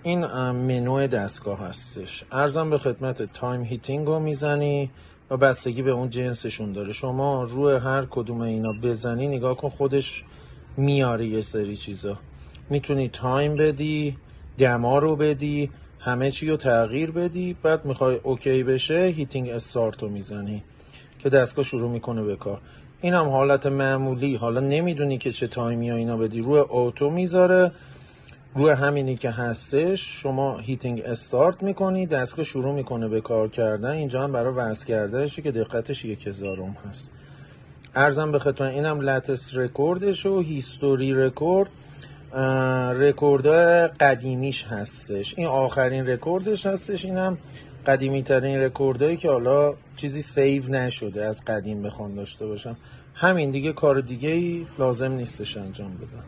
این منو دستگاه هستش. ارزم به خدمت تایم هیتینگ رو میزنی و بستگی به اون جنسشون داره. شما روی هر کدوم اینا بزنی نگاه کن خودش میاره یه سری چیزا. میتونی تایم بدی، دما رو بدی، همه چی رو تغییر بدی. بعد میخوای اوکی بشه هیتینگ استارت رو میزنی که دستگاه شروع میکنه به کار. این هم حالت معمولی. حالا نمیدونی که چه تایمی ها اینا بدی، روی اوتو میذاره. روی همینی که هستش شما هیتینگ استارت میکنی، دستگاه شروع میکنه به کار کردن. اینجا هم برای وصل کردنشه که دقتش 1000 هست. ارزم به خدمت اینم لتس رکوردش و هیستوری رکورد، رکورد قدیمیش هستش. این آخرین رکوردش هستش. اینم قدیمی ترین رکوردهایی که حالا چیزی سیو نشده از قدیم بخوام داشته باشم. همین دیگه، کار دیگه ای لازم نیستش انجام بدم.